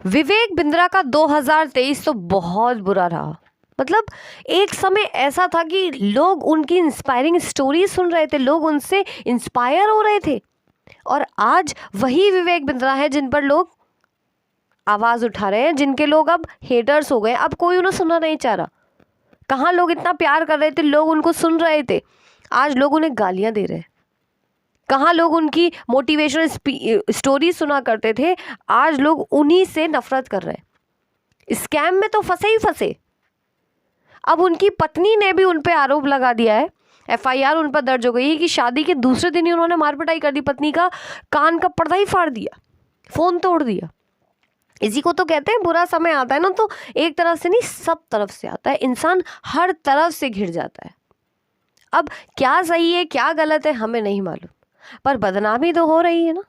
विवेक बिंद्रा का 2023 तो बहुत बुरा रहा। मतलब एक समय ऐसा था कि लोग उनकी इंस्पायरिंग स्टोरी सुन रहे थे, लोग उनसे इंस्पायर हो रहे थे, और आज वही विवेक बिंद्रा है जिन पर लोग आवाज़ उठा रहे हैं, जिनके लोग अब हेटर्स हो गए। अब कोई उन्हें सुनना नहीं चाह रहा। कहाँ लोग इतना प्यार कर रहे थे, लोग उनको सुन रहे थे, आज लोग उन्हें गालियाँ दे रहे हैं। कहाँ लोग उनकी मोटिवेशनल स्टोरी सुना करते थे, आज लोग उन्हीं से नफरत कर रहे हैं। स्कैम में तो फंसे ही फंसे। अब उनकी पत्नी ने भी उन पे आरोप लगा दिया है, FIR उन पर दर्ज हो गई है कि शादी के दूसरे दिन ही उन्होंने मार पिटाई कर दी, पत्नी का कान का पर्दा ही फाड़ दिया, फ़ोन तोड़ दिया। इसी को तो कहते हैं बुरा समय आता है ना, तो एक तरफ से नहीं सब तरफ से आता है, इंसान हर तरफ से घिर जाता है। अब क्या सही है क्या गलत है हमें नहीं मालूम, पर बदनामी तो हो रही है ना।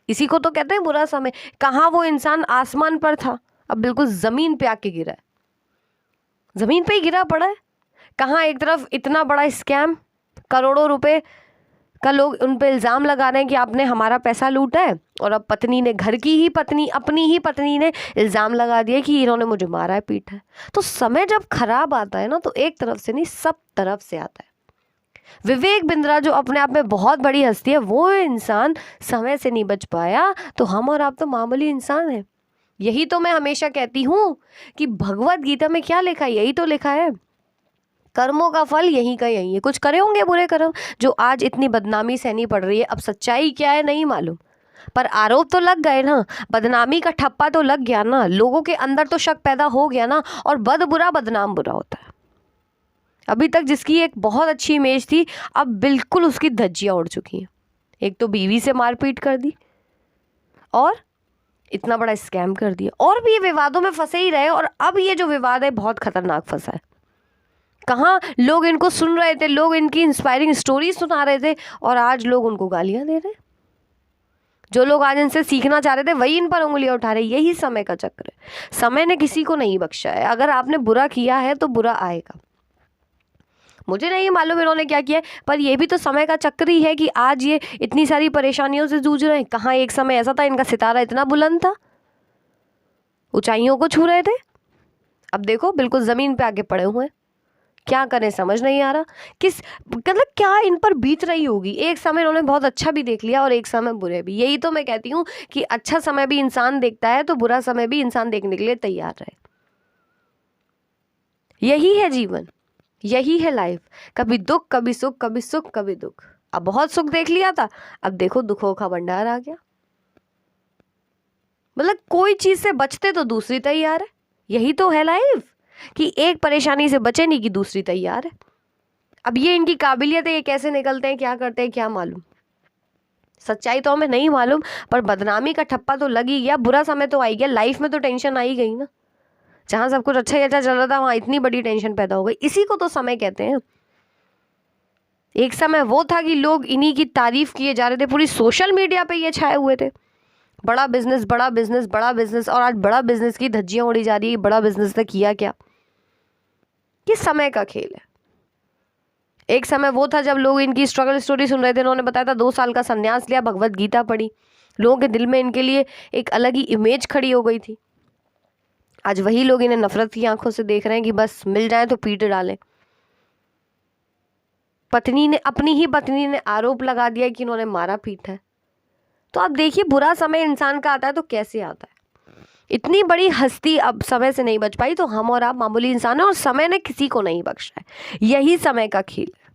इसी को तो कहते हैं बुरा समय। कहाँ वो इंसान आसमान पर था, अब बिल्कुल ज़मीन पे आके गिरा है, ज़मीन पे ही गिरा पड़ा है। कहाँ एक तरफ इतना बड़ा स्कैम, करोड़ों रुपए का लोग उन पे इल्ज़ाम लगा रहे हैं कि आपने हमारा पैसा लूटा है, और अब पत्नी ने, घर की ही पत्नी, अपनी ही पत्नी ने इल्ज़ाम लगा दिया कि इन्होंने मुझे मारा है, पीटा है। तो समय जब खराब आता है ना, तो एक तरफ से नहीं सब तरफ से आता है। विवेक बिंद्रा जो अपने आप में बहुत बड़ी हस्ती है, वो इंसान समय से नहीं बच पाया, तो हम और आप तो मामूली इंसान हैं। यही तो मैं हमेशा कहती हूँ कि भगवत गीता में क्या लिखा है, यही तो लिखा है, कर्मों का फल यहीं का यहीं है। कुछ करे होंगे बुरे कर्म, जो आज इतनी बदनामी सहनी पड़ रही है। अब सच्चाई क्या है नहीं मालूम, पर आरोप तो लग गए ना, बदनामी का ठप्पा तो लग गया ना, लोगों के अंदर तो शक पैदा हो गया ना, और बद बुरा बदनाम बुरा होता है। अभी तक जिसकी एक बहुत अच्छी इमेज थी, अब बिल्कुल उसकी धज्जियाँ उड़ चुकी हैं। एक तो बीवी से मारपीट कर दी, और इतना बड़ा स्कैम कर दिया, और भी ये विवादों में फंसे ही रहे। और अब ये जो विवाद है बहुत खतरनाक फंसा है। कहाँ लोग इनको सुन रहे थे, लोग इनकी इंस्पायरिंग स्टोरी सुना रहे थे, और आज लोग उनको गालियाँ दे रहे हैं। जो लोग आज इनसे सीखना चाह रहे थे वही इन पर उंगलियां उठा रहे। यही समय का चक्र है। समय ने किसी को नहीं बख्शा है। अगर आपने बुरा किया है तो बुरा आएगा। मुझे नहीं मालूम इन्होंने क्या किया है, पर यह भी तो समय का चक्र ही है कि आज ये इतनी सारी परेशानियों से जूझ रहे हैं। कहाँ एक समय ऐसा था इनका सितारा इतना बुलंद था, ऊंचाइयों को छू रहे थे, अब देखो बिल्कुल ज़मीन पे आके पड़े हुए हैं। क्या करें समझ नहीं आ रहा। किस मतलब क्या इन पर बीत रही होगी। एक समय इन्होंने बहुत अच्छा भी देख लिया और एक समय बुरे भी। यही तो मैं कहती हूँ कि अच्छा समय भी इंसान देखता है तो बुरा समय भी इंसान देखने के लिए तैयार रहे। यही है जीवन, यही है लाइफ। कभी दुख कभी सुख, कभी सुख कभी दुख। अब बहुत सुख देख लिया था, अब देखो दुखों का भंडार आ गया। मतलब कोई चीज से बचते तो दूसरी तैयार है। यही तो है लाइफ, कि एक परेशानी से बचे नहीं कि दूसरी तैयार है। अब ये इनकी काबिलियत है, ये कैसे निकलते हैं क्या करते हैं क्या मालूम। सच्चाई तो हमें नहीं मालूम, पर बदनामी का ठप्पा तो लग ही गया। बुरा समय तो आ ही गया, लाइफ में तो टेंशन आ ही गई ना। जहां सब कुछ अच्छा ही अच्छा चल रहा था वहां इतनी बड़ी टेंशन पैदा हो गई। इसी को तो समय कहते हैं। एक समय वो था कि लोग इन्हीं की तारीफ किए जा रहे थे, पूरी सोशल मीडिया पे ये छाए हुए थे, बड़ा बिजनेस बड़ा बिजनेस बड़ा बिजनेस। और आज बड़ा बिजनेस की धज्जियां उड़ी जा रही है। बड़ा बिजनेस ने किया क्या, ये समय का खेल है। एक समय वो था जब लोग इनकी स्ट्रगल स्टोरी सुन रहे थे। इन्होंने बताया था 2 साल का संन्यास लिया, भगवत गीता पढ़ी, लोगों के दिल में इनके लिए एक अलग ही इमेज खड़ी हो गई थी। आज वही लोग इन्हें नफरत की आंखों से देख रहे हैं कि बस मिल जाए तो पीट डालें। पत्नी ने, अपनी ही पत्नी ने आरोप लगा दिया कि इन्होंने मारा पीटा है। तो आप देखिए बुरा समय इंसान का आता है तो कैसे आता है। इतनी बड़ी हस्ती अब समय से नहीं बच पाई, तो हम और आप मामूली इंसान हैं और समय ने किसी को नहीं बख्शा है। यही समय का खेल है।